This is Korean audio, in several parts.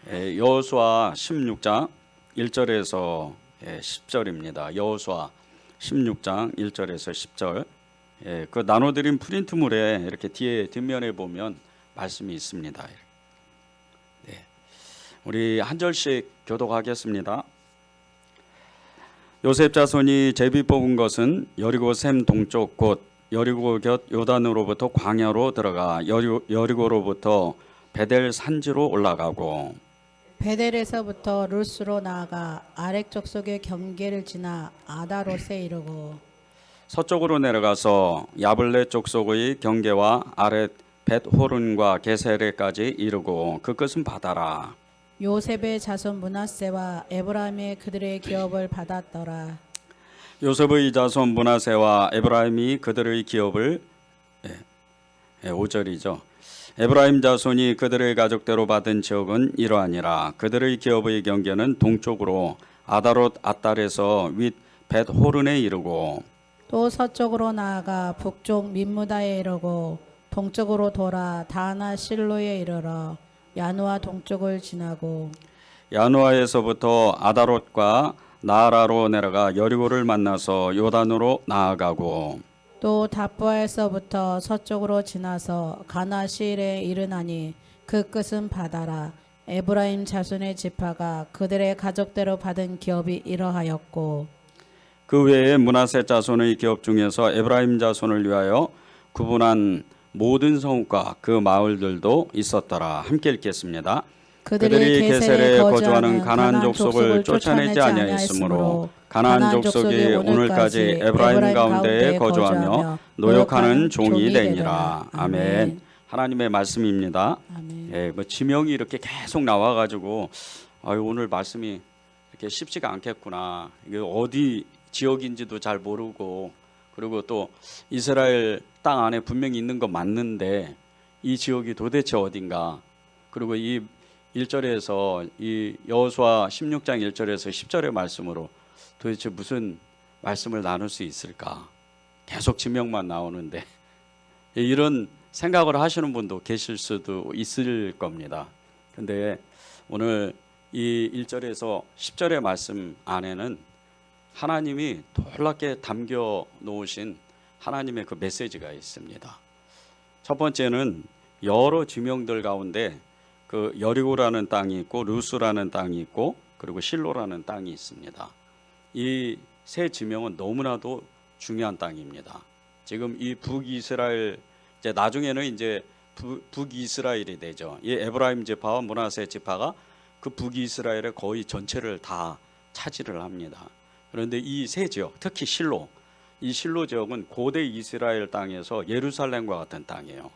여호수아 16장 1절에서 10절입니다. 여호수아 16장 1절에서 10절. 그 나눠드린 프린트물에 이렇게 뒤에 뒷면에 보면 말씀이 있습니다. 우리 한 절씩 교독하겠습니다. 요셉 자손이 제비 뽑은 것은 여리고 샘 동쪽 곧 여리고 곁 요단으로부터 광야로 들어가 여리고로부터 베델 산지로 올라가고 베델에서부터 루스로 나아가 아렉 족속의 경계를 지나 아다롯에 이르고 서쪽으로 내려가서 야블레 족속의 경계와 아랫 벳호른과 게세레까지 이르고 그 끝은 바다라. 요셉의 자손 므낫세와 에브라임의 그들의 기업을 받았더라. 요셉의 자손 므낫세와 에브라임이 그들의 기업을 5절이죠. 에브라임 자손이 그들의 가족대로 받은 지역은 이러하니라. 그들의 기업의 경계는 동쪽으로 아다롯 앗달에서 윗 벳호른에 이르고 또 서쪽으로 나아가 북쪽 민무다에 이르고 동쪽으로 돌아 다나 실로에 이르러 야누아 동쪽을 지나고 야누아에서부터 아다롯과 나아라로 내려가 여리고를 만나서 요단으로 나아가고 또 다부아에서부터 서쪽으로 지나서 가나실에 이르나니 그 끝은 바다라. 에브라임 자손의 지파가 그들의 가족대로 받은 기업이 이러하였고 그 외에 므낫세 자손의 기업 중에서 에브라임 자손을 위하여 구분한 모든 성읍과 그 마을들도 있었더라. 함께 읽겠습니다. 그들이 게셀에 거주하는 가나안 족속을 쫓아내지 아니하였으므로 가나안 족속이 오늘까지 에브라임 가운데에 거주하며 노역하는 종이 되니라. 아멘. 하나님의 말씀입니다. 지명이 이렇게 계속 나와가지고 오늘 말씀이 이렇게 쉽지가 않겠구나. 이게 어디 지역인지도 잘 모르고 그리고 또 이스라엘 땅 안에 분명히 있는 거 맞는데 이 지역이 도대체 어딘가. 그리고 이 1절에서 이 여호수아 16장 1절에서 10절의 말씀으로 도대체 무슨 말씀을 나눌 수 있을까? 계속 지명만 나오는데 이런 생각을 하시는 분도 계실 수도 있을 겁니다. 근데 오늘 이 1절에서 10절의 말씀 안에는 하나님이 놀랍게 담겨 놓으신 하나님의 그 메시지가 있습니다. 첫 번째는 여러 지명들 가운데 그 여리고라는 땅이 있고 루스라는 땅이 있고 그리고 실로라는 땅이 있습니다. 이 세 지명은 너무나도 중요한 땅입니다. 지금 이 북이스라엘 이제 나중에는 이제 북이스라엘이 되죠. 이 에브라임 지파와 므낫세 지파가 그 북이스라엘의 거의 전체를 다 차지를 합니다. 그런데 이 세 지역, 특히 실로, 이 실로 지역은 고대 이스라엘 땅에서 예루살렘과 같은 땅이에요.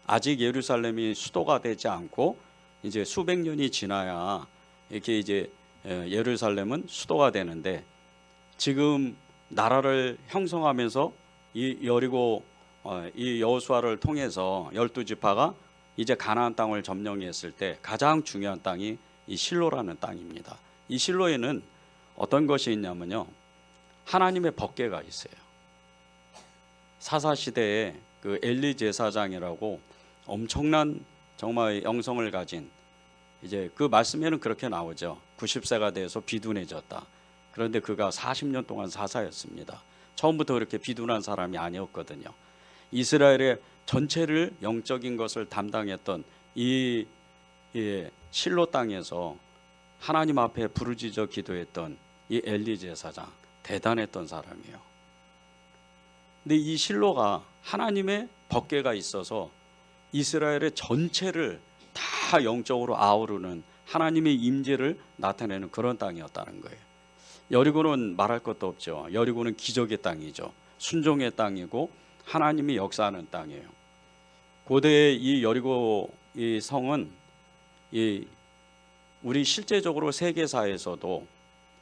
아직 예루살렘이 수도가 되지 않고 이제 수백 년이 지나야 이렇게 이제 예루살렘은 수도가 되는데 지금 나라를 형성하면서 이 여리고 이 여호수아를 통해서 12지파가 이제 가나안 땅을 점령했을 때 가장 중요한 땅이 이 실로라는 땅입니다. 이 실로에는 어떤 것이 있냐면요, 하나님의 법궤가 있어요. 사사시대에 그 엘리 제사장이라고 엄청난 정말 영성을 가진 이제 그 말씀에는 그렇게 나오죠. 90세가 돼서 비둔해졌다. 그런데 그가 40년 동안 사사였습니다. 처음부터 그렇게 비둔한 사람이 아니었거든요. 이스라엘의 전체를 영적인 것을 담당했던 이 실로 땅에서 하나님 앞에 부르짖어 기도했던 이 엘리 제사장, 대단했던 사람이에요. 근데 이 실로가 하나님의 법궤가 있어서 이스라엘의 전체를 다 영적으로 아우르는 하나님의 임재를 나타내는 그런 땅이었다는 거예요. 여리고는 말할 것도 없죠. 여리고는 기적의 땅이죠. 순종의 땅이고 하나님이 역사하는 땅이에요. 고대의 이 여리고 이 성은 우리 실제적으로 세계사에서도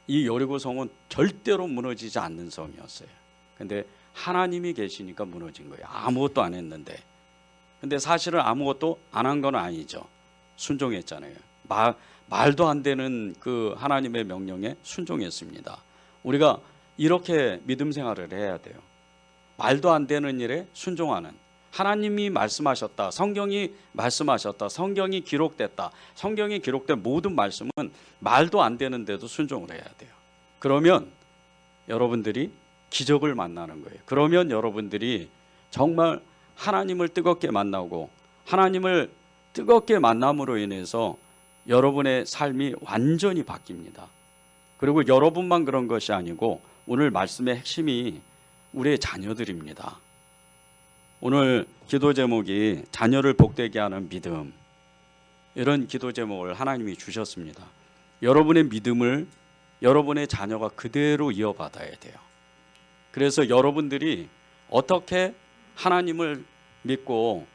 이 여리고 성은 절대로 무너지지 않는 성이었어요. 근데 하나님이 계시니까 무너진 거예요. 아무것도 안 했는데. 근데 사실은 아무것도 안 한 건 아니죠. 순종했잖아요. 말도 안 되는 그 하나님의 명령에 순종했습니다. 우리가 이렇게 믿음 생활을 해야 돼요. 말도 안 되는 일에 순종하는, 하나님이 말씀하셨다, 성경이 말씀하셨다, 성경이 기록됐다, 성경이 기록된 모든 말씀은 말도 안 되는데도 순종을 해야 돼요. 그러면 여러분들이 기적을 만나는 거예요. 그러면 여러분들이 정말 하나님을 뜨겁게 만나고, 하나님을 뜨겁게 만남으로 인해서 여러분의 삶이 완전히 바뀝니다. 그리고 여러분만 그런 것이 아니고 오늘 말씀의 핵심이 우리의 자녀들입니다. 오늘 기도 제목이 자녀를 복되게 하는 믿음, 이런 기도 제목을 하나님이 주셨습니다. 여러분의 믿음을 여러분의 자녀가 그대로 이어받아야 돼요. 그래서 여러분들이 어떻게 하나님을 믿고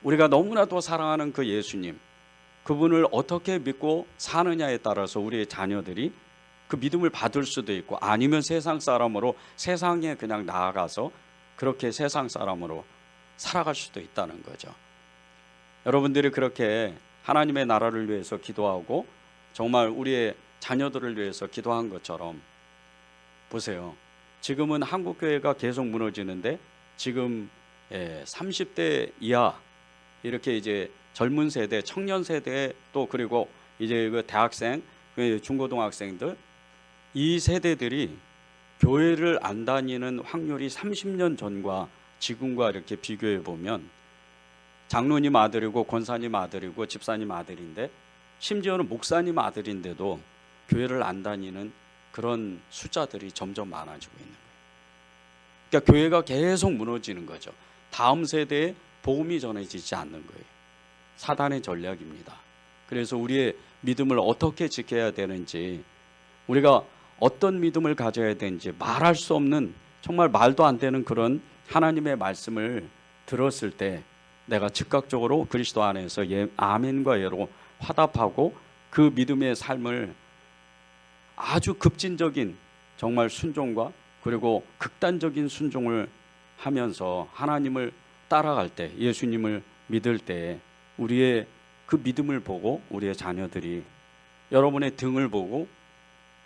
우리가 너무나도 사랑하는 그 예수님, 그분을 어떻게 믿고 사느냐에 따라서 우리의 자녀들이 그 믿음을 받을 수도 있고, 아니면 세상 사람으로 세상에 그냥 나아가서 그렇게 세상 사람으로 살아갈 수도 있다는 거죠. 여러분들이 그렇게 하나님의 나라를 위해서 기도하고 정말 우리의 자녀들을 위해서 기도한 것처럼, 보세요. 지금은 한국 교회가 계속 무너지는데 지금 30대 이하 이렇게 이제 젊은 세대, 청년 세대, 또 그리고 이제 그 대학생, 중고등학생들, 이 세대들이 교회를 안 다니는 확률이 30년 전과 지금과 이렇게 비교해 보면, 장로님 아들이고 권사님 아들이고 집사님 아들인데, 심지어는 목사님 아들인데도 교회를 안 다니는 그런 숫자들이 점점 많아지고 있는 거예요. 그러니까 교회가 계속 무너지는 거죠. 다음 세대에 복음이 전해지지 않는 거예요. 사단의 전략입니다. 그래서 우리의 믿음을 어떻게 지켜야 되는지, 우리가 어떤 믿음을 가져야 되는지, 말할 수 없는, 정말 말도 안 되는 그런 하나님의 말씀을 들었을 때 내가 즉각적으로 그리스도 안에서 아멘과 예로 화답하고 그 믿음의 삶을 아주 급진적인 정말 순종과 그리고 극단적인 순종을 하면서 하나님을 따라갈 때, 예수님을 믿을 때 우리의 그 믿음을 보고 우리의 자녀들이, 여러분의 등을 보고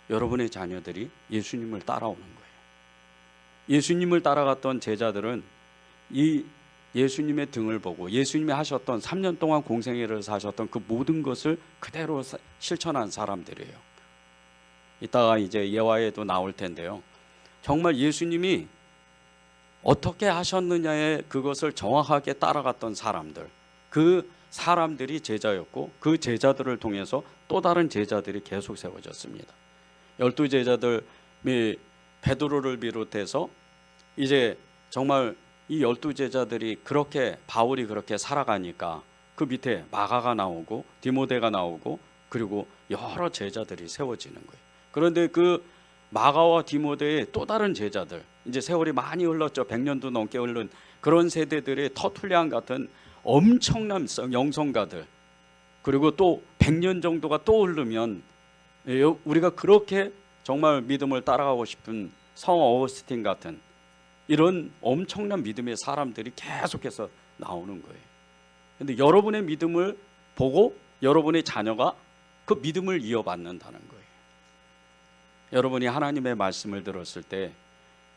여러분의 자녀들이 예수님을 따라오는 거예요. 예수님을 따라갔던 제자들은 이 예수님의 등을 보고 예수님이 하셨던 3년 동안 공생애를 사셨던 그 모든 것을 그대로 실천한 사람들이에요. 이따가 이제 예화에도 나올 텐데요. 정말 예수님이 어떻게 하셨느냐에 그것을 정확하게 따라갔던 사람들, 그 사람들이 제자였고, 그 제자들을 통해서 또 다른 제자들이 계속 세워졌습니다. 12제자들이 베드로를 비롯해서 이제 정말 이 12제자들이 그렇게, 바울이 그렇게 살아가니까 그 밑에 마가가 나오고 디모데가 나오고 그리고 여러 제자들이 세워지는 거예요. 그런데 그 마가와 디모데의 또 다른 제자들, 이제 세월이 많이 흘렀죠. 100년도 넘게 흐른 그런 세대들의 터툴리안 같은 엄청난 영성가들, 그리고 또 100년 정도가 또 흐르면 우리가 그렇게 정말 믿음을 따라가고 싶은 성 어거스틴 같은 이런 엄청난 믿음의 사람들이 계속해서 나오는 거예요. 그런데 여러분의 믿음을 보고 여러분의 자녀가 그 믿음을 이어받는다는 거예요. 여러분이 하나님의 말씀을 들었을 때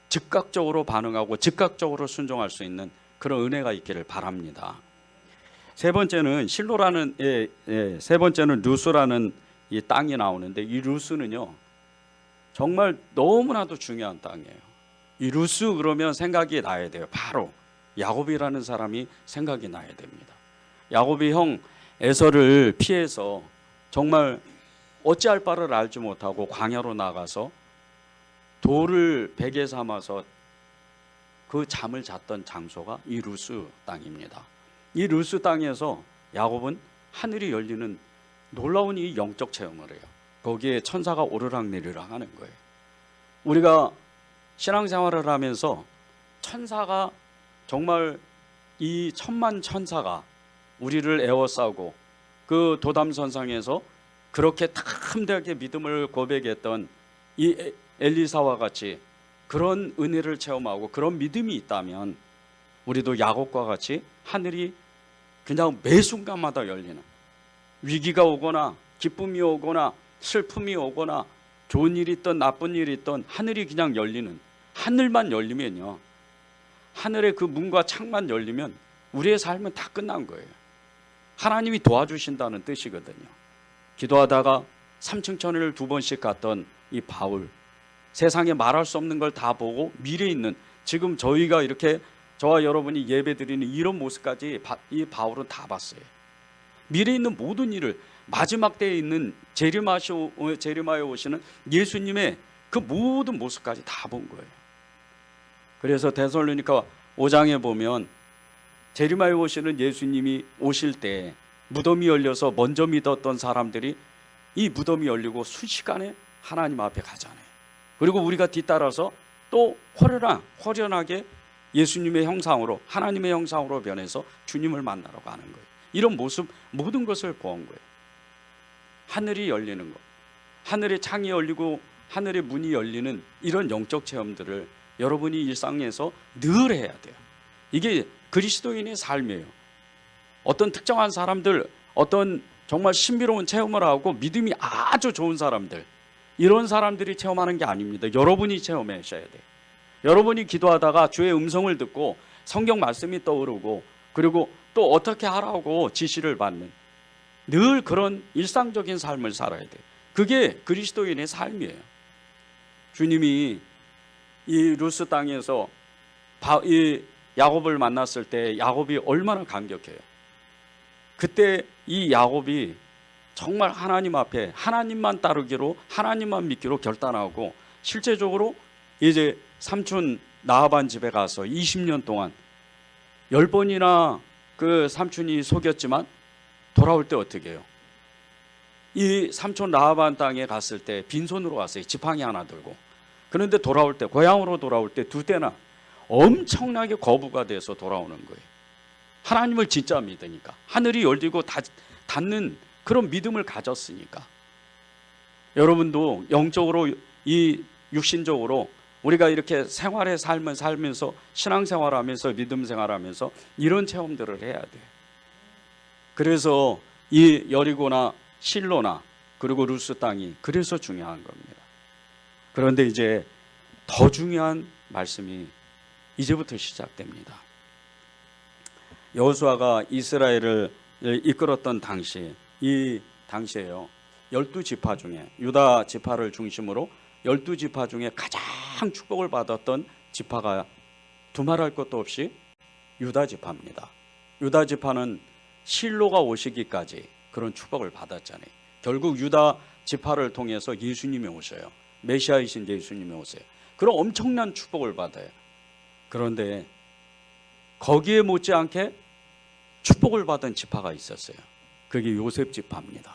즉각적으로 반응하고 즉각적으로 순종할 수 있는 그런 은혜가 있기를 바랍니다. 세 번째는 실로라는, 세 번째는 루스라는 이 땅이 나오는데, 이 루스는요 정말 너무나도 중요한 땅이에요. 이 루스 그러면 생각이 나야 돼요. 바로 야곱이라는 사람이 생각이 나야 됩니다. 야곱이 형 에서를 피해서 정말 어찌할 바를 알지 못하고 광야로 나가서 돌을 베개 삼아서 그 잠을 잤던 장소가 이 루스 땅입니다. 이 루스 땅에서 야곱은 하늘이 열리는 놀라운 이 영적 체험을 해요. 거기에 천사가 오르락내리락 하는 거예요. 우리가 신앙생활을 하면서 천사가, 정말 이 천만 천사가 우리를 에워싸고 그 도담선상에서 그렇게 탐대하게 믿음을 고백했던 이 엘리사와 같이 그런 은혜를 체험하고 그런 믿음이 있다면, 우리도 야곱과 같이 하늘이 그냥 매 순간마다 열리는, 위기가 오거나 기쁨이 오거나 슬픔이 오거나 좋은 일이 있든 나쁜 일이 있든 하늘이 그냥 열리는, 하늘만 열리면요, 하늘의 그 문과 창만 열리면 우리의 삶은 다 끝난 거예요. 하나님이 도와주신다는 뜻이거든요. 기도하다가 3층 천을 2번씩 갔던 이 바울, 세상에 말할 수 없는 걸 다 보고 미래에 있는, 지금 저희가 이렇게 저와 여러분이 예배드리는 이런 모습까지 이 바울은 다 봤어요. 미래에 있는 모든 일을, 마지막 때에 있는 제르마에 오시는 예수님의 그 모든 모습까지 다 본 거예요. 그래서 데살로니가 5장에 보면 제르마에 오시는 예수님이 오실 때 무덤이 열려서 먼저 믿었던 사람들이 이 무덤이 열리고 순식간에 하나님 앞에 가잖아요. 그리고 우리가 뒤따라서 또 호련하게 예수님의 형상으로, 하나님의 형상으로 변해서 주님을 만나러 가는 거예요. 이런 모습, 모든 것을 본 거예요. 하늘이 열리는 것, 하늘의 창이 열리고 하늘의 문이 열리는 이런 영적 체험들을 여러분이 일상에서 늘 해야 돼요. 이게 그리스도인의 삶이에요. 어떤 특정한 사람들, 어떤 정말 신비로운 체험을 하고 믿음이 아주 좋은 사람들, 이런 사람들이 체험하는 게 아닙니다. 여러분이 체험하셔야 돼요. 여러분이 기도하다가 주의 음성을 듣고 성경 말씀이 떠오르고, 그리고 또 어떻게 하라고 지시를 받는, 늘 그런 일상적인 삶을 살아야 돼요. 그게 그리스도인의 삶이에요. 주님이 이 루스 땅에서 이 야곱을 만났을 때 야곱이 얼마나 감격해요. 그때 이 야곱이 정말 하나님 앞에 하나님만 따르기로, 하나님만 믿기로 결단하고, 실제적으로 이제 삼촌 나아반 집에 가서 20년 동안 10번이나 그 삼촌이 속였지만 돌아올 때 어떻게 해요? 이 삼촌 라하반 땅에 갔을 때 빈손으로 갔어요. 지팡이 하나 들고. 그런데 돌아올 때, 고향으로 돌아올 때 2때나 엄청나게 거부가 돼서 돌아오는 거예요. 하나님을 진짜 믿으니까, 하늘이 열리고 닫는 그런 믿음을 가졌으니까. 여러분도 영적으로, 이 육신적으로 우리가 이렇게 생활의 삶을 살면서, 신앙생활하면서, 믿음 생활하면서 이런 체험들을 해야 돼요. 그래서 이 여리고나 실로나 그리고 루스 땅이 그래서 중요한 겁니다. 그런데 이제 더 중요한 말씀이 이제부터 시작됩니다. 여호수아가 이스라엘을 이끌었던 당시, 이 당시에요, 12지파 중에, 유다 지파를 중심으로 12지파 중에 가장 축복을 받았던 지파가 두말할 것도 없이 유다 지파입니다. 유다 지파는 실로가 오시기까지 그런 축복을 받았잖아요. 결국 유다 지파를 통해서 예수님이 오셔요. 메시아이신 예수님이 오세요. 그런 엄청난 축복을 받아요. 그런데 거기에 못지않게 축복을 받은 지파가 있었어요. 그게 요셉 지파입니다.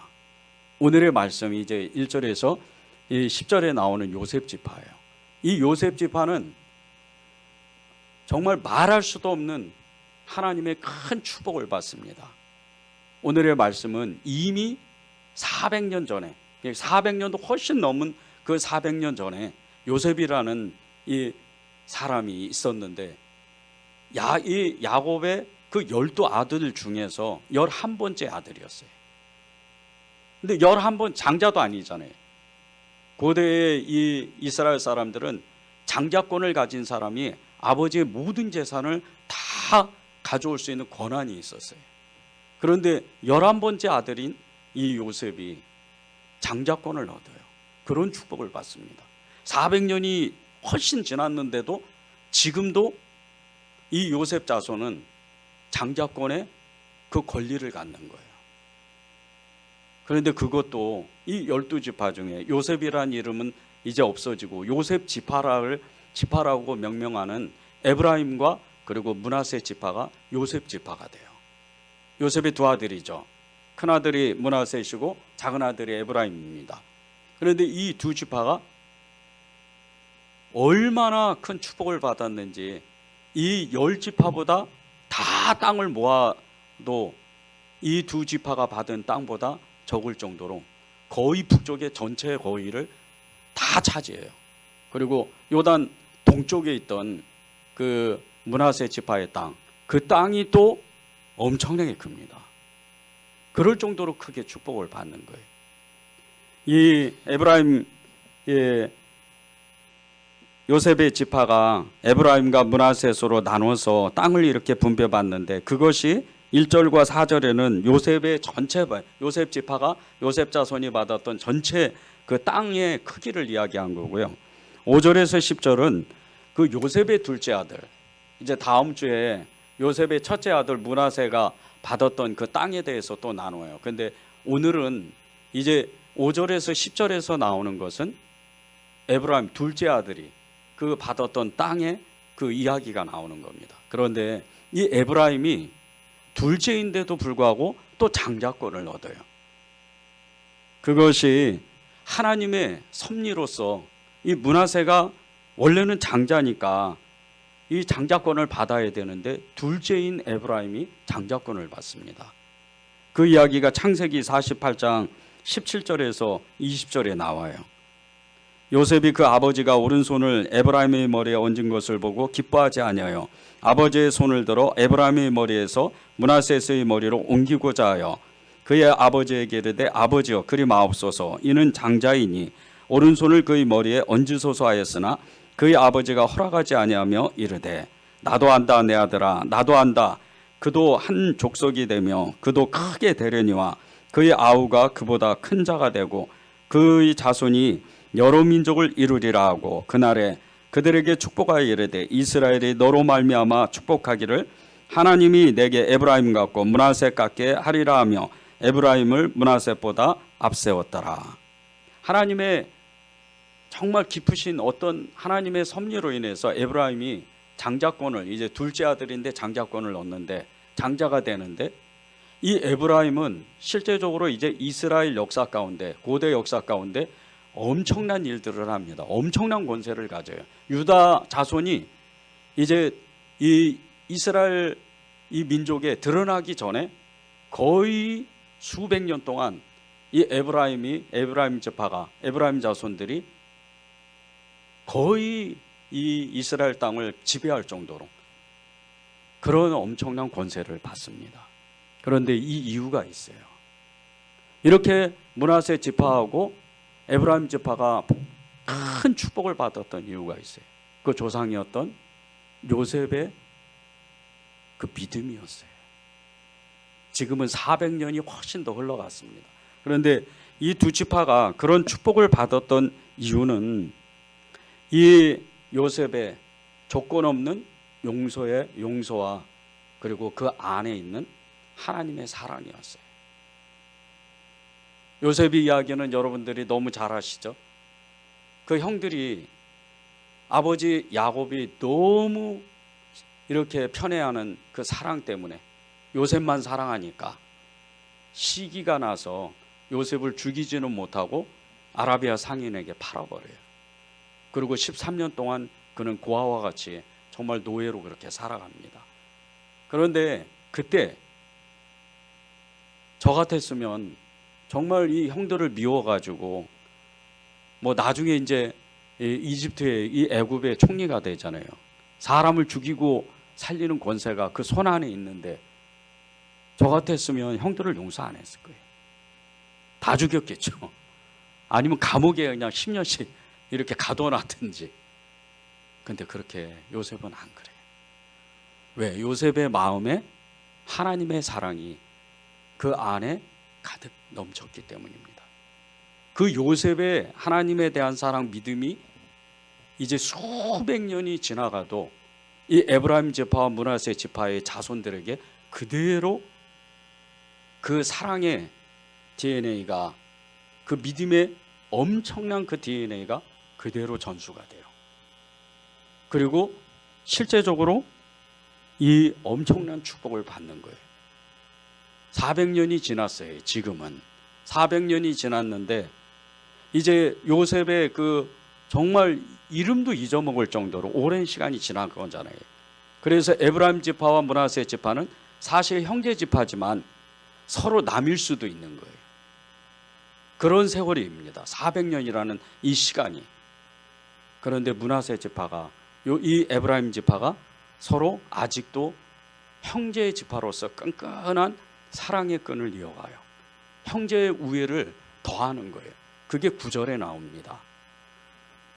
오늘의 말씀이 이제 1절에서 10절에 나오는 요셉 지파예요. 이 요셉 지파는 정말 말할 수도 없는 하나님의 큰 축복을 받습니다. 오늘의 말씀은 이미 400년 전에, 400년도 훨씬 넘은 그 400년 전에 요셉이라는 이 사람이 있었는데, 이 야곱의 그 12아들 중에서 11번째 아들이었어요. 근데 11번, 장자도 아니잖아요. 고대의 이 이스라엘 사람들은 장자권을 가진 사람이 아버지의 모든 재산을 다 가져올 수 있는 권한이 있었어요. 그런데 11번째 아들인 이 요셉이 장자권을 얻어요. 그런 축복을 받습니다. 400년이 훨씬 지났는데도 지금도 이 요셉 자손은 장자권의 그 권리를 갖는 거예요. 그런데 그것도 이 12지파 중에 요셉이라는 이름은 이제 없어지고 요셉 지파라고 명명하는 에브라임과 그리고 므낫세 지파가 요셉 지파가 돼요. 요셉의 2아들이죠. 큰아들이 므낫세이시고 작은아들이 에브라임입니다. 그런데 이 2지파가 얼마나 큰 축복을 받았는지, 이 10지파보다 다 땅을 모아도 이 2지파가 받은 땅보다 적을 정도로 거의 북쪽의 전체 거의를 다 차지해요. 그리고 요단 동쪽에 있던 그 므낫세 지파의 땅, 그 땅이 또 엄청나게 큽니다. 그럴 정도로 크게 축복을 받는 거예요. 이 에브라임 요셉의 지파가 에브라임과 므낫세로 나눠서 땅을 이렇게 분배받는데 그것이 1절과 4절에는 요셉의 전체 요셉 지파가 요셉 자손이 받았던 전체 그 땅의 크기를 이야기한 거고요. 5절에서 10절은 그 요셉의 둘째 아들, 이제 다음 주에 요셉의 첫째 아들 므낫세가 받았던 그 땅에 대해서 또 나눠요. 근데 오늘은 이제 5절에서 10절에서 나오는 것은 에브라임 둘째 아들이 그 받았던 땅의 그 이야기가 나오는 겁니다. 그런데 이 에브라임이 둘째인데도 불구하고 또 장자권을 얻어요. 그것이 하나님의 섭리로서 이 므낫세가 원래는 장자니까 이 장자권을 받아야 되는데 둘째인 에브라임이 장자권을 받습니다. 그 이야기가 창세기 48장 17절에서 20절에 나와요. 요셉이 그 아버지가 오른손을 에브라임의 머리에 얹은 것을 보고 기뻐하지 아니하여 아버지의 손을 들어 에브라임의 머리에서 므낫세의 머리로 옮기고자 하여 그의 아버지에게 이르되 아버지여 그리 마옵소서 이는 장자이니 오른손을 그의 머리에 얹으소서 하였으나 그의 아버지가 허락하지 아니하며 이르되 나도 안다 내 아들아 나도 안다 그도 한 족속이 되며 그도 크게 되려니와 그의 아우가 그보다 큰 자가 되고 그의 자손이 여러 민족을 이루리라 하고 그날에 그들에게 축복하여 이르되 이스라엘이 너로 말미암아 축복하기를 하나님이 내게 에브라임 같고 므낫세 같게 하리라 하며 에브라임을 므낫세보다 앞세웠더라. 하나님의 정말 깊으신 어떤 하나님의 섭리로 인해서 에브라임이 장자권을 이제 둘째 아들인데 장자권을 얻는데 장자가 되는데 이 에브라임은 실제적으로 이제 이스라엘 역사 가운데 고대 역사 가운데 엄청난 일들을 합니다. 엄청난 권세를 가져요. 유다 자손이 이제 이 이스라엘 이 민족에 드러나기 전에 거의 수백 년 동안 이 에브라임 지파가 에브라임 자손들이 거의 이 이스라엘 땅을 지배할 정도로 그런 엄청난 권세를 받습니다. 그런데 이 이유가 있어요. 이렇게 므낫세 지파하고 에브라임 지파가 큰 축복을 받았던 이유가 있어요. 그 조상이었던 요셉의 그 믿음이었어요. 지금은 400년이 훨씬 더 흘러갔습니다. 그런데 이 두 지파가 그런 축복을 받았던 이유는 이 요셉의 조건 없는 용서와 그리고 그 안에 있는 하나님의 사랑이었어요. 요셉의 이야기는 여러분들이 너무 잘 아시죠? 그 형들이 아버지 야곱이 너무 이렇게 편애하는 그 사랑 때문에 요셉만 사랑하니까 시기가 나서 요셉을 죽이지는 못하고 아라비아 상인에게 팔아버려요. 그리고 13년 동안 그는 고아와 같이 정말 노예로 그렇게 살아갑니다. 그런데 그때 저 같았으면 정말 이 형들을 미워가지고 뭐 나중에 이제 이집트의 이 애굽의 총리가 되잖아요. 사람을 죽이고 살리는 권세가 그 손 안에 있는데 저 같았으면 형들을 용서 안 했을 거예요. 다 죽였겠죠. 아니면 감옥에 그냥 10년씩 이렇게 가둬놨든지. 근데 그렇게 요셉은 안 그래요. 왜? 요셉의 마음에 하나님의 사랑이 그 안에 가득 넘쳤기 때문입니다. 그 요셉의 하나님에 대한 사랑, 믿음이 이제 수백 년이 지나가도 이 에브라임 지파와 므낫세 지파의 자손들에게 그대로 그 사랑의 DNA가, 그 믿음의 엄청난 그 DNA가 그대로 전수가 돼요. 그리고 실제적으로 이 엄청난 축복을 받는 거예요. 400년이 지났어요. 지금은 400년이 지났는데 이제 요셉의 그 정말 이름도 잊어먹을 정도로 오랜 시간이 지난 거잖아요. 그래서 에브라임 지파와 므낫세 지파는 사실 형제 지파지만 서로 남일 수도 있는 거예요. 그런 세월입니다. 400년이라는 이 시간이. 그런데 므낫세 지파가 이 에브라임 지파가 서로 아직도 형제의 지파로서 끈끈한 사랑의 끈을 이어가요. 형제의 우애를 더하는 거예요. 그게 9절에 나옵니다.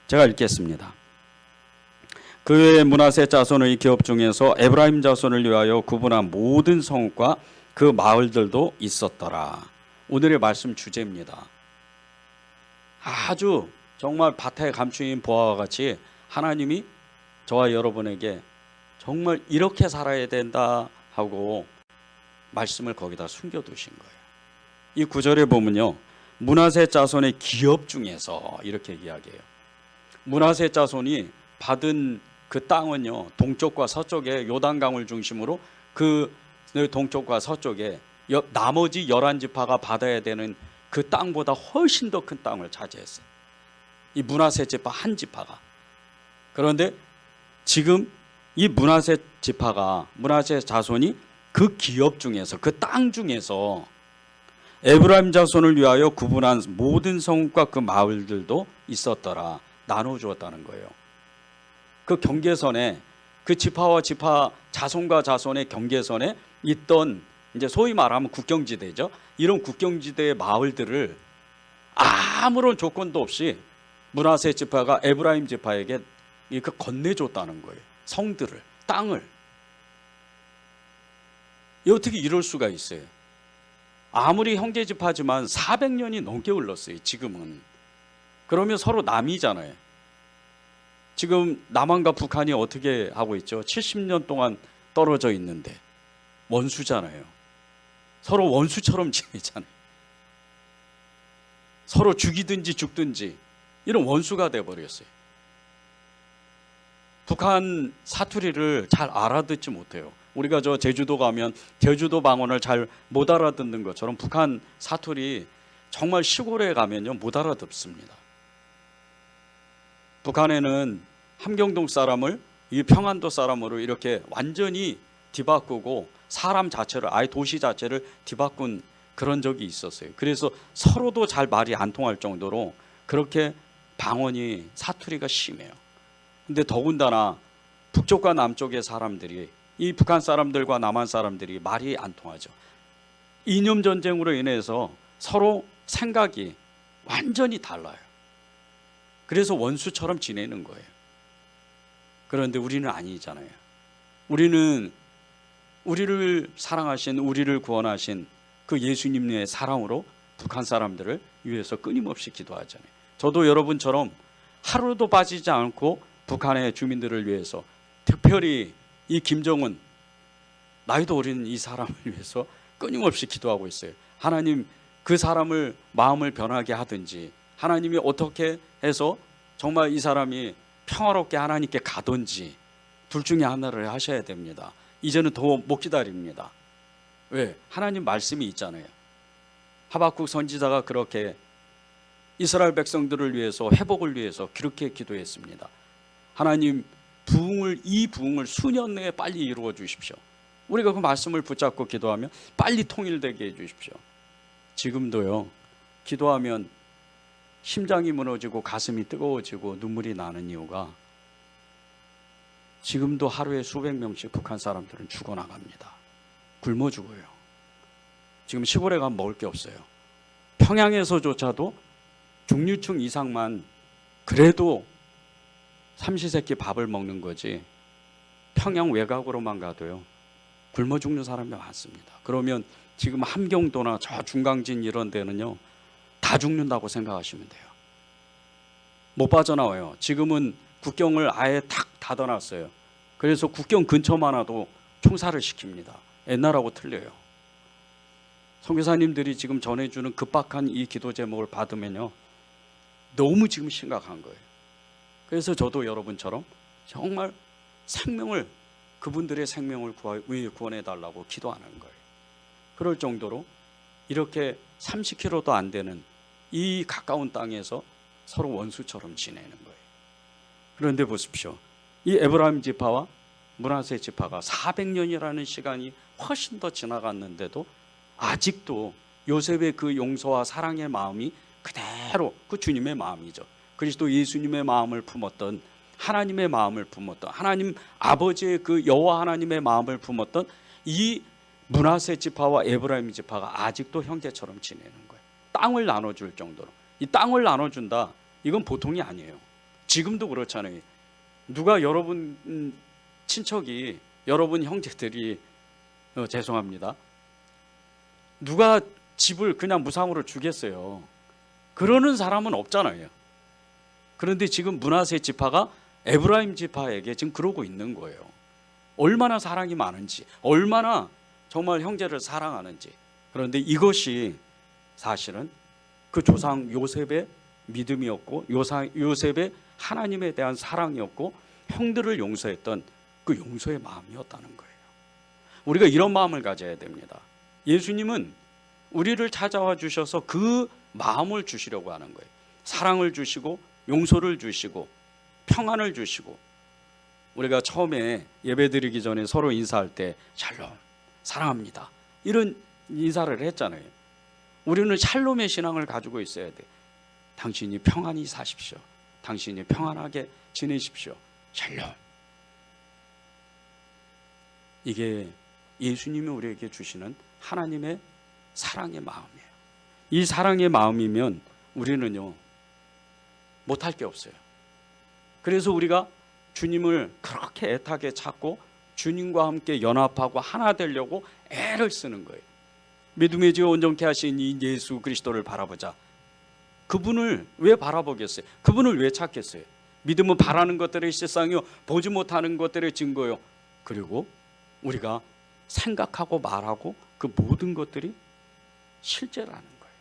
제가 읽겠습니다. 그 외에 므낫세 자손의 기업 중에서 에브라임 자손을 위하여 구분한 모든 성읍과 그 마을들도 있었더라. 오늘의 말씀 주제입니다. 아주 정말 밭에 감추인 보화와 같이 하나님이 저와 여러분에게 정말 이렇게 살아야 된다 하고 말씀을 거기다 숨겨두신 거예요. 이 구절에 보면요, 므낫세 자손의 기업 중에서 이렇게 이야기해요. 므낫세 자손이 받은 그 땅은요, 동쪽과 서쪽에 요단강을 중심으로 그 동쪽과 서쪽에 나머지 11지파가 받아야 되는 그 땅보다 훨씬 더 큰 땅을 차지했어요. 이 므낫세 지파 한 지파가. 그런데 지금 이 므낫세 지파가, 므낫세 자손이 그 기업 중에서, 그 땅 중에서 에브라임 자손을 위하여 구분한 모든 성읍과 그 마을들도 있었더라. 나눠주었다는 거예요. 그 경계선에, 그 지파와 지파, 자손과 자손의 경계선에 있던, 이제 소위 말하면 국경지대죠. 이런 국경지대의 마을들을 아무런 조건도 없이 므낫세 지파가 에브라임 지파에게 이렇게 건네줬다는 거예요. 성들을, 땅을. 어떻게 이럴 수가 있어요? 아무리 형제 지파지만 400년이 넘게 흘렀어요. 지금은. 그러면 서로 남이잖아요. 지금 남한과 북한이 어떻게 하고 있죠? 70년 동안 떨어져 있는데 원수잖아요. 서로 원수처럼 지내잖아요. 서로 죽이든지 죽든지 이런 원수가 돼버렸어요. 북한 사투리를 잘 알아듣지 못해요. 우리가 저 제주도 가면 제주도 방언을 잘 못 알아듣는 것처럼 북한 사투리 정말 시골에 가면요 못 알아듣습니다. 북한에는 함경동 사람을 이 평안도 사람으로 이렇게 완전히 뒤바꾸고 사람 자체를, 아예 도시 자체를 뒤바꾼 그런 적이 있었어요. 그래서 서로도 잘 말이 안 통할 정도로 그렇게 방언이, 사투리가 심해요. 근데 더군다나 북쪽과 남쪽의 사람들이, 이 북한 사람들과 남한 사람들이 말이 안 통하죠. 이념 전쟁으로 인해서 서로 생각이 완전히 달라요. 그래서 원수처럼 지내는 거예요. 그런데 우리는 아니잖아요. 우리는 우리를 사랑하신, 우리를 구원하신 그 예수님의 사랑으로 북한 사람들을 위해서 끊임없이 기도하잖아요. 저도 여러분처럼 하루도 빠지지 않고 북한의 주민들을 위해서, 특별히 이 김정은, 나이도 어린 이 사람을 위해서 끊임없이 기도하고 있어요. 하나님, 그 사람을 마음을 변하게 하든지, 하나님이 어떻게 해서 정말 이 사람이 평화롭게 하나님께 가든지 둘 중에 하나를 하셔야 됩니다. 이제는 더 못 기다립니다. 왜? 하나님 말씀이 있잖아요. 하박국 선지자가 그렇게 이스라엘 백성들을 위해서, 회복을 위해서 그렇게 기도했습니다. 하나님, 이 부흥을 수년 내에 빨리 이루어 주십시오. 우리가 그 말씀을 붙잡고 기도하면 빨리 통일되게 해 주십시오. 지금도요, 기도하면 심장이 무너지고 가슴이 뜨거워지고 눈물이 나는 이유가, 지금도 하루에 수백 명씩 북한 사람들은 죽어나갑니다. 굶어 죽어요. 지금 시골에 가면 먹을 게 없어요. 평양에서조차도 중류층 이상만 그래도 삼시세끼 밥을 먹는 거지, 평양 외곽으로만 가도요 굶어 죽는 사람이 많습니다. 그러면 지금 함경도나 저 중강진 이런 데는요 다 죽는다고 생각하시면 돼요. 못 빠져나와요. 지금은 국경을 아예 탁 닫아놨어요. 그래서 국경 근처만 와도 총살을 시킵니다. 옛날하고 틀려요. 선교사님들이 지금 전해주는 급박한 이 기도 제목을 받으면요 너무 지금 심각한 거예요. 그래서 저도 여러분처럼 정말 생명을, 그분들의 생명을 구원해 달라고 기도하는 거예요. 그럴 정도로 이렇게 30km도 안 되는 이 가까운 땅에서 서로 원수처럼 지내는 거예요. 그런데 보십시오. 이 에브라임 지파와 므낫세 지파가 400년이라는 시간이 훨씬 더 지나갔는데도 아직도 요셉의 그 용서와 사랑의 마음이 그대로, 그 주님의 마음이죠. 그리스도 예수님의 마음을 품었던, 하나님의 마음을 품었던, 하나님 아버지의 그 여호와 하나님의 마음을 품었던 이 므낫세 지파와 에브라임 지파가 아직도 형제처럼 지내는 거예요. 땅을 나눠줄 정도로. 이 땅을 나눠준다, 이건 보통이 아니에요. 지금도 그렇잖아요. 누가 여러분 친척이, 여러분 형제들이 죄송합니다, 누가 집을 그냥 무상으로 주겠어요? 그러는 사람은 없잖아요. 그런데 지금 므낫세 지파가 에브라임 지파에게 지금 그러고 있는 거예요. 얼마나 사랑이 많은지, 얼마나 정말 형제를 사랑하는지. 그런데 이것이 사실은 그 조상 요셉의 믿음이었고, 요셉의 하나님에 대한 사랑이었고, 형들을 용서했던 그 용서의 마음이었다는 거예요. 우리가 이런 마음을 가져야 됩니다. 예수님은 우리를 찾아와 주셔서 그 마음을 주시려고 하는 거예요. 사랑을 주시고, 용서를 주시고, 평안을 주시고. 우리가 처음에 예배드리기 전에 서로 인사할 때 샬롬, 사랑합니다, 이런 인사를 했잖아요. 우리는 샬롬의 신앙을 가지고 있어야 돼. 당신이 평안히 사십시오. 당신이 평안하게 지내십시오. 샬롬. 이게 예수님이 우리에게 주시는 하나님의 사랑의 마음이에요. 이 사랑의 마음이면 우리는요, 못할 게 없어요. 그래서 우리가 주님을 그렇게 애타게 찾고 주님과 함께 연합하고 하나 되려고 애를 쓰는 거예요. 믿음의 주 온전케 하신 이 예수 그리스도를 바라보자. 그분을 왜 바라보겠어요? 그분을 왜 찾겠어요? 믿음은 바라는 것들의 실상이요, 보지 못하는 것들의 증거요. 그리고 우리가 생각하고 말하고 그 모든 것들이 실제라는 거예요.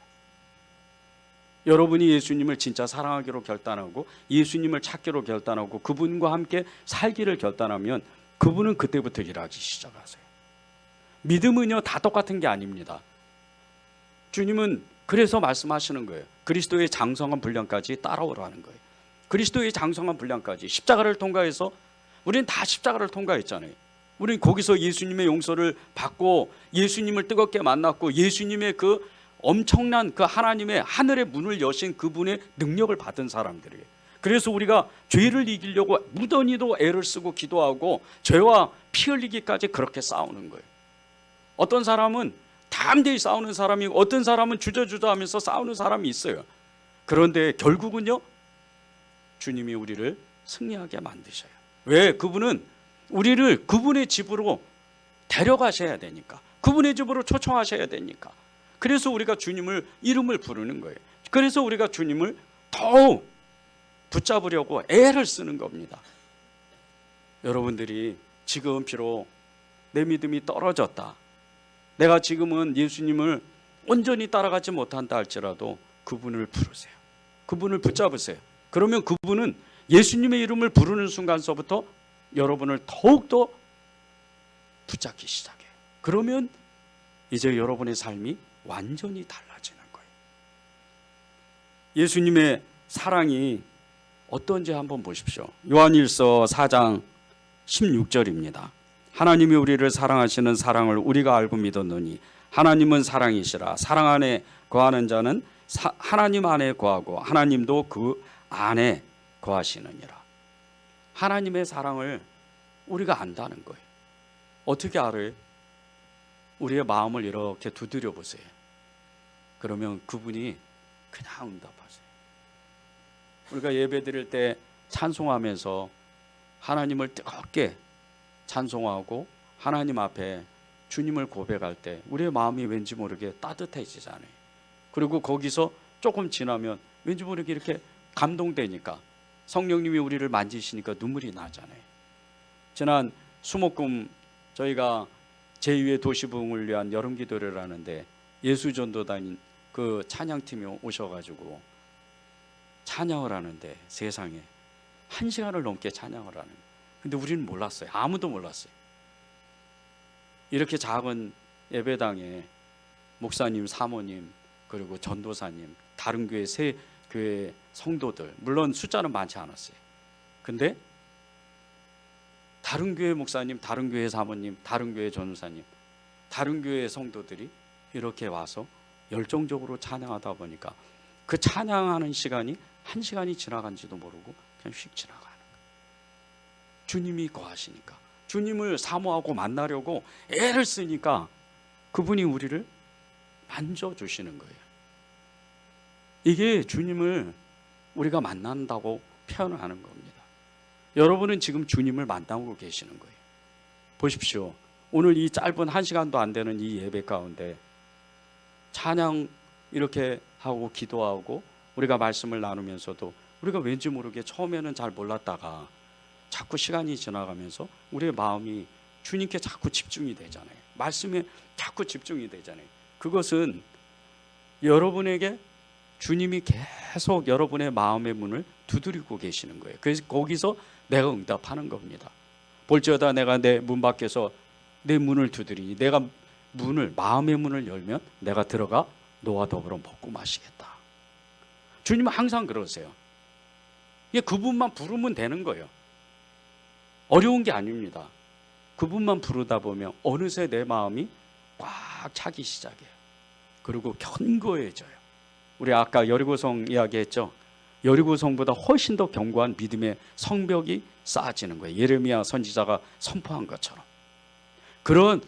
여러분이 예수님을 진짜 사랑하기로 결단하고 예수님을 찾기로 결단하고 그분과 함께 살기를 결단하면 그분은 그때부터 일하기 시작하세요. 믿음은요, 다 똑같은 게 아닙니다. 주님은 그래서 말씀하시는 거예요. 그리스도의 장성한 분량까지 따라오라는 거예요. 그리스도의 장성한 분량까지, 십자가를 통과해서 우리는 다 십자가를 통과했잖아요. 우리는 거기서 예수님의 용서를 받고 예수님을 뜨겁게 만났고 예수님의 그 엄청난 그 하나님의 하늘의 문을 여신 그분의 능력을 받은 사람들이에요. 그래서 우리가 죄를 이기려고 무던히도 애를 쓰고 기도하고 죄와 피 흘리기까지 그렇게 싸우는 거예요. 어떤 사람은 담대히 싸우는 사람이, 어떤 사람은 주저주저하면서 싸우는 사람이 있어요. 그런데 결국은요, 주님이 우리를 승리하게 만드셔요. 왜? 그분은 우리를 그분의 집으로 데려가셔야 되니까, 그분의 집으로 초청하셔야 되니까. 그래서 우리가 주님을 이름을 부르는 거예요. 그래서 우리가 주님을 더욱 붙잡으려고 애를 쓰는 겁니다. 여러분들이 지금 비록 내 믿음이 떨어졌다, 내가 지금은 예수님을 온전히 따라가지 못한다 할지라도 그분을 부르세요. 그분을 붙잡으세요. 그러면 그분은 예수님의 이름을 부르는 순간서부터 여러분을 더욱더 붙잡기 시작해요. 그러면 이제 여러분의 삶이 완전히 달라지는 거예요. 예수님의 사랑이 어떤지 한번 보십시오. 요한일서 4장 16절입니다. 하나님이 우리를 사랑하시는 사랑을 우리가 알고 믿었노니 하나님은 사랑이시라. 사랑 안에 거하는 자는 하나님 안에 거하고 하나님도 그 안에 거하시느니라. 하나님의 사랑을 우리가 안다는 거예요. 어떻게 알아요? 우리의 마음을 이렇게 두드려 보세요. 그러면 그분이 그냥 응답하세요. 우리가 예배 드릴 때 찬송하면서 하나님을 뜨겁게 찬송하고 하나님 앞에 주님을 고백할 때 우리의 마음이 왠지 모르게 따뜻해지잖아요. 그리고 거기서 조금 지나면 왠지 모르게 이렇게 감동되니까 성령님이 우리를 만지시니까 눈물이 나잖아요. 지난 수목금 저희가 제2의 도시부흥을 위한 여름 기도를 하는데 예수전도단인 그 찬양팀이 오셔가지고 찬양을 하는데 세상에 1시간을 넘게 찬양을 하는 거예요. 근데 우리는 몰랐어요. 아무도 몰랐어요. 이렇게 작은 예배당에 목사님, 사모님, 그리고 전도사님, 다른 교회 세 교회 성도들, 물론 숫자는 많지 않았어요. 근데 다른 교회 목사님, 다른 교회 사모님, 다른 교회 전도사님, 다른 교회 성도들이 이렇게 와서 열정적으로 찬양하다 보니까 그 찬양하는 시간이 1시간이 지나간지도 모르고 그냥 휙 지나가는 거예요. 주님이 거하시니까, 주님을 사모하고 만나려고 애를 쓰니까 그분이 우리를 만져주시는 거예요. 이게 주님을 우리가 만난다고 표현하는 겁니다. 여러분은 지금 주님을 만나고 계시는 거예요. 보십시오. 오늘 이 짧은 1시간도 안 되는 이 예배 가운데 찬양 이렇게 하고 기도하고 우리가 말씀을 나누면서도 우리가 왠지 모르게 처음에는 잘 몰랐다가 자꾸 시간이 지나가면서 우리의 마음이 주님께 자꾸 집중이 되잖아요. 말씀에 자꾸 집중이 되잖아요. 그것은 여러분에게 주님이 계속 여러분의 마음의 문을 두드리고 계시는 거예요. 그래서 거기서 내가 응답하는 겁니다. 볼지어다 내가 내 문 밖에서 내 문을 두드리니 내가 마음의 문을 열면 내가 들어가 너와 더불어 먹고 마시겠다. 주님은 항상 그러세요. 그분만 부르면 되는 거예요. 어려운 게 아닙니다. 그분만 부르다 보면 어느새 내 마음이 꽉 차기 시작해요. 그리고 견고해져요. 우리 아까 여리고성 이야기했죠. 여리고성보다 훨씬 더 견고한 믿음의 성벽이 쌓아지는 거예요. 예레미야 선지자가 선포한 것처럼. 그런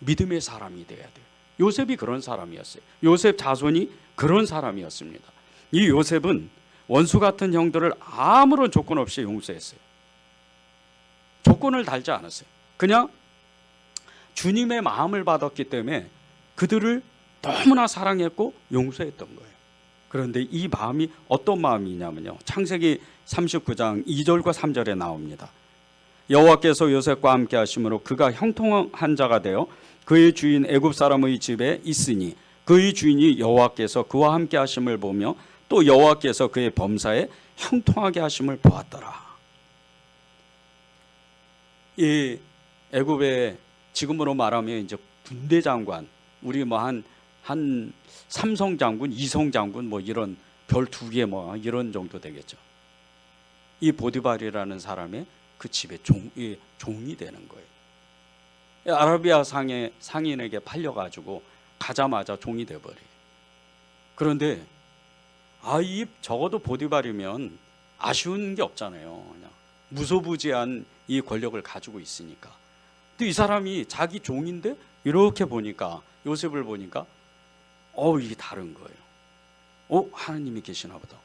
믿음의 사람이 돼야 돼요. 요셉이 그런 사람이었어요. 요셉 자손이 그런 사람이었습니다. 이 요셉은 원수 같은 형들을 아무런 조건 없이 용서했어요. 조건을 달지 않았어요. 그냥 주님의 마음을 받았기 때문에 그들을 너무나 사랑했고 용서했던 거예요. 그런데 이 마음이 어떤 마음이냐면요, 창세기 39장 2절과 3절에 나옵니다. 여호와께서 요셉과 함께 하심으로 그가 형통한 자가 되어 그의 주인 애굽 사람의 집에 있으니 그의 주인이 여호와께서 그와 함께 하심을 보며 또 여호와께서 그의 범사에 형통하게 하심을 보았더라. 이 애굽의 지금으로 말하면 이제 군대 장관, 우리 뭐 한 삼성 장군, 이성 장군 뭐 이런 별 2개 뭐 이런 정도 되겠죠. 이 보디발이라는 사람의 그 집의 종이 되는 거예요. 아라비아 상인에게 팔려가지고 가자마자 종이 돼버려요. 그런데 이 적어도 보디발이면 아쉬운 게 없잖아요. 그냥 무소부지한 이 권력을 가지고 있으니까. 근데 이 사람이 자기 종인데 이렇게 보니까, 요셉을 보니까 이게 다른 거예요. 하나님이 계시나 보다.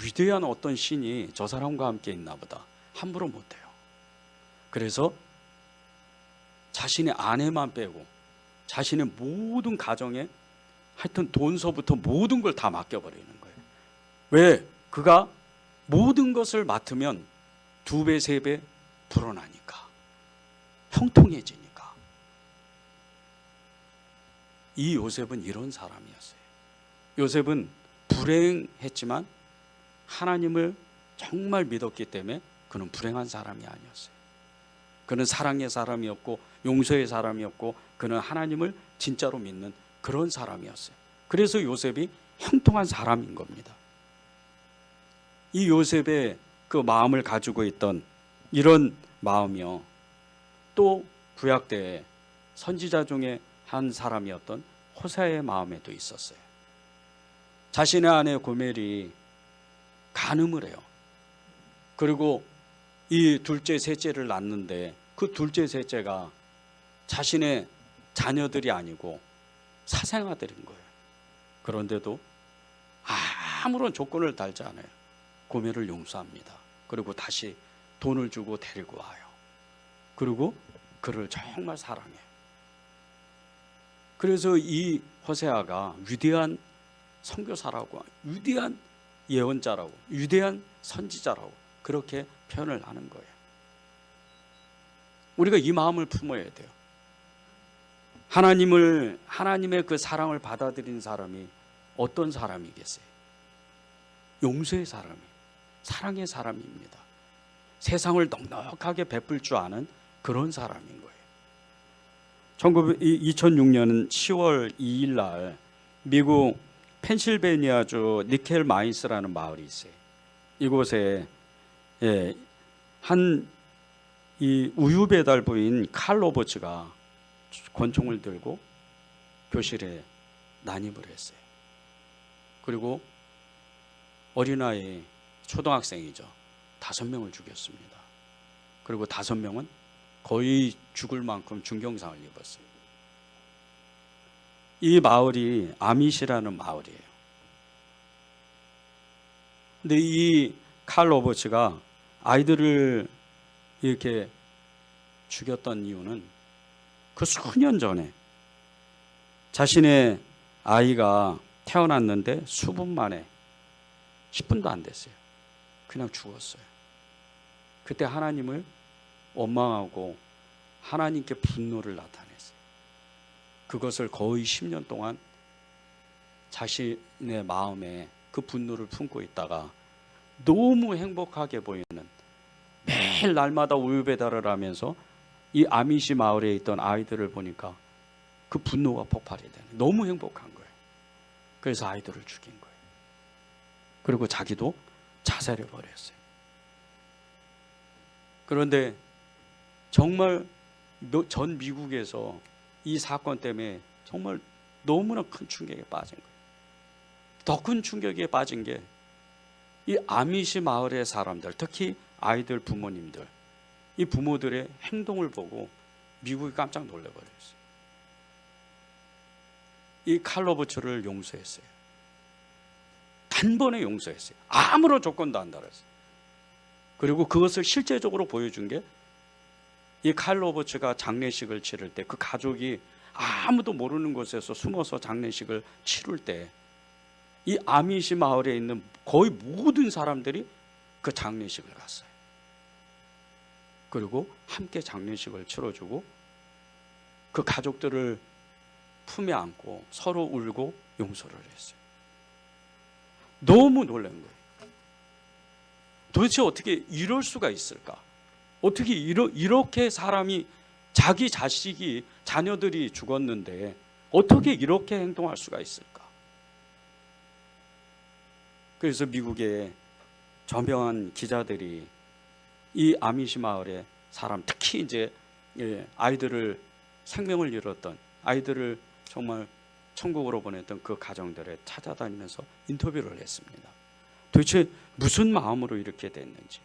위대한 어떤 신이 저 사람과 함께 있나 보다. 함부로 못해요. 그래서 자신의 아내만 빼고 자신의 모든 가정에 하여튼 돈서부터 모든 걸 다 맡겨버리는 거예요. 왜? 그가 모든 것을 맡으면 2배, 3배 불어나니까. 형통해지니까. 이 요셉은 이런 사람이었어요. 요셉은 불행했지만 하나님을 정말 믿었기 때문에 그는 불행한 사람이 아니었어요. 그는 사랑의 사람이었고 용서의 사람이었고 그는 하나님을 진짜로 믿는 그런 사람이었어요. 그래서 요셉이 형통한 사람인 겁니다. 이 요셉의 그 마음을 가지고 있던 이런 마음이요, 또 구약 때에 선지자 중에 한 사람이었던 호세아의 마음에도 있었어요. 자신의 아내 고멜이 간음을 해요. 그리고 이 둘째 셋째를 낳는데 그 둘째 셋째가 자신의 자녀들이 아니고 사생아들인 거예요. 그런데도 아무런 조건을 달지 않아요. 고멜을 용서합니다. 그리고 다시 돈을 주고 데리고 와요. 그리고 그를 정말 사랑해요. 그래서 이 호세아가 위대한 선교사라고, 위대한 예언자라고, 위대한 선지자라고 그렇게 표현을 하는 거예요. 우리가 이 마음을 품어야 돼요. 하나님의 그 사랑을 받아들인 사람이 어떤 사람이겠어요? 용서의 사람이, 사랑의 사람입니다. 세상을 넉넉하게 베풀 줄 아는 그런 사람인 거예요. 2006년 10월 2일 날 미국 펜실베니아주 니켈 마이스라는 마을이 있어요. 이곳에 한 이 우유 배달 부인 칼 로버츠가 권총을 들고 교실에 난입을 했어요. 그리고 어린아이 초등학생이죠. 5명을 죽였습니다. 그리고 5명은 거의 죽을 만큼 중경상을 입었어요. 이 마을이 아밋이라는 마을이에요. 근데 이 칼 로버츠가 아이들을 이렇게 죽였던 이유는 그 수년 전에 자신의 아이가 태어났는데 수분 만에 10분도 안 됐어요. 그냥 죽었어요. 그때 하나님을 원망하고 하나님께 분노를 나타냈어요. 그것을 거의 10년 동안 자신의 마음에 그 분노를 품고 있다가 너무 행복하게 보이는, 매일 날마다 우유 배달을 하면서 이 아미시 마을에 있던 아이들을 보니까 그 분노가 폭발이 되는, 너무 행복한 거예요. 그래서 아이들을 죽인 거예요. 그리고 자기도 자살해 버렸어요. 그런데 정말 전 미국에서 이 사건 때문에 정말 너무나 큰 충격에 빠진 거예요. 더 큰 충격에 빠진 게 이 아미시 마을의 사람들, 특히 아이들 부모님들, 이 부모들의 행동을 보고 미국이 깜짝 놀라버렸어요. 이 칼로부츠를 용서했어요. 단번에 용서했어요. 아무런 조건도 안 달았어요. 그리고 그것을 실제적으로 보여준 게 이 칼로부츠가 장례식을 치를 때 그 가족이 아무도 모르는 곳에서 숨어서 장례식을 치를 때 이 아미시 마을에 있는 거의 모든 사람들이 그 장례식을 갔어요. 그리고 함께 장례식을 치러주고 그 가족들을 품에 안고 서로 울고 용서를 했어요. 너무 놀란 거예요. 도대체 어떻게 이럴 수가 있을까? 어떻게 이렇게 사람이, 자기 자식이, 자녀들이 죽었는데 어떻게 이렇게 행동할 수가 있을까? 그래서 미국의 저명한 기자들이 이 아미시 마을의 사람, 특히 이제 아이들을, 생명을 잃었던 아이들을 정말 천국으로 보냈던 그 가정들을 찾아다니면서 인터뷰를 했습니다. 도대체 무슨 마음으로 이렇게 됐는지.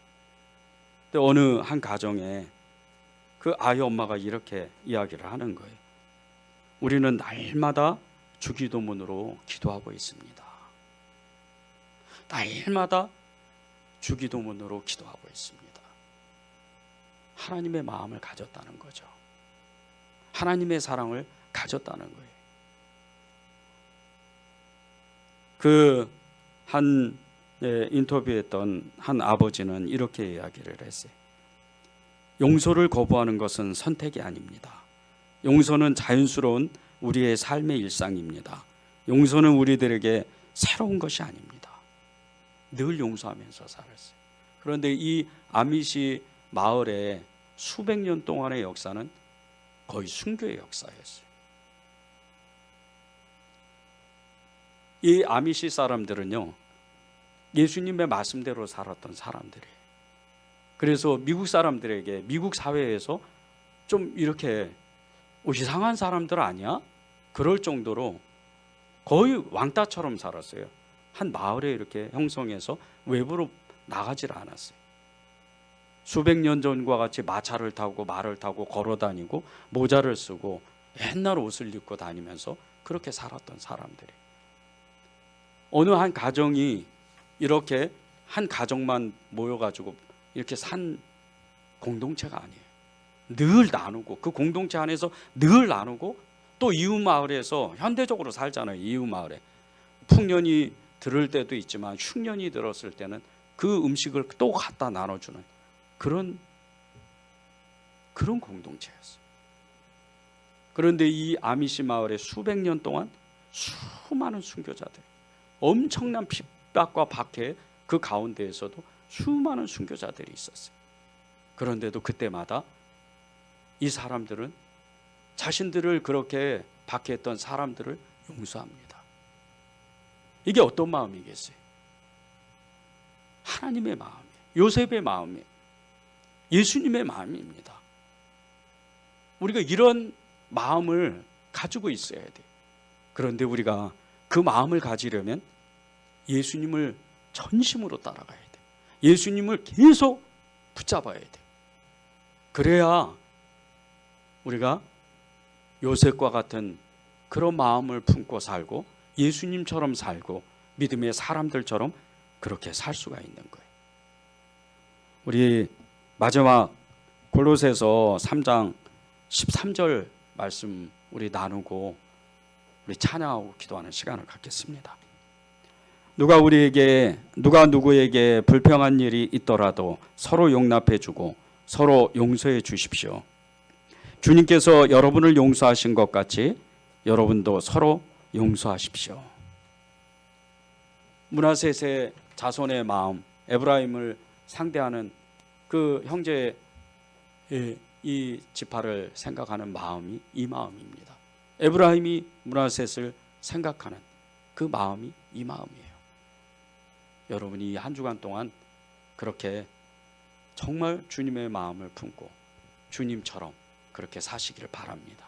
근데 어느 한 가정에 그 아이 엄마가 이렇게 이야기를 하는 거예요. 우리는 날마다 주기도문으로 기도하고 있습니다. 날마다 주기도문으로 기도하고 있습니다. 하나님의 마음을 가졌다는 거죠. 하나님의 사랑을 가졌다는 거예요. 그 한 인터뷰했던 한 아버지는 이렇게 이야기를 했어요. 용서를 거부하는 것은 선택이 아닙니다. 용서는 자연스러운 우리의 삶의 일상입니다. 용서는 우리들에게 새로운 것이 아닙니다. 늘 용서하면서 살았어요. 그런데 이 아미시 마을의 수백 년 동안의 역사는 거의 순교의 역사였어요. 이 아미시 사람들은요, 예수님의 말씀대로 살았던 사람들이에요. 그래서 미국 사람들에게, 미국 사회에서 좀 이렇게 이상한 사람들 아니야? 그럴 정도로 거의 왕따처럼 살았어요. 한 마을에 이렇게 형성해서 외부로 나가질 않았어요. 수백 년 전과 같이 마차를 타고 말을 타고 걸어 다니고 모자를 쓰고 옛날 옷을 입고 다니면서 그렇게 살았던 사람들이, 어느 한 가정이 이렇게 한 가정만 모여가지고 이렇게 산 공동체가 아니에요. 늘 나누고, 그 공동체 안에서 늘 나누고, 또 이웃 마을에서 현대적으로 살잖아요. 이웃 마을에 풍년이 들을 때도 있지만 흉년이 들었을 때는 그 음식을 또 갖다 나눠주는 그런 공동체였어요. 그런데 이 아미시 마을에 수백 년 동안 수많은 순교자들, 엄청난 핍박과 박해 그 가운데에서도 수많은 순교자들이 있었어요. 그런데도 그때마다 이 사람들은 자신들을 그렇게 박해했던 사람들을 용서합니다. 이게 어떤 마음이겠어요? 하나님의 마음이에요. 요셉의 마음이에요. 예수님의 마음입니다. 우리가 이런 마음을 가지고 있어야 돼요. 그런데 우리가 그 마음을 가지려면 예수님을 전심으로 따라가야 돼요. 예수님을 계속 붙잡아야 돼요. 그래야 우리가 요셉과 같은 그런 마음을 품고 살고 예수님처럼 살고 믿음의 사람들처럼 그렇게 살 수가 있는 거예요. 우리 마지막 골로새서 3장 13절 말씀 우리 나누고 우리 찬양하고 기도하는 시간을 갖겠습니다. 누가 누구에게 불평한 일이 있더라도 서로 용납해 주고 서로 용서해 주십시오. 주님께서 여러분을 용서하신 것 같이 여러분도 서로 용서하십시오. 므낫셋의 자손의 마음, 에브라임을 상대하는 그 형제의 이 지파를 생각하는 마음이 이 마음입니다. 에브라임이 므낫셋을 생각하는 그 마음이 이 마음이에요. 여러분이 한 주간 동안 그렇게 정말 주님의 마음을 품고 주님처럼 그렇게 사시기를 바랍니다.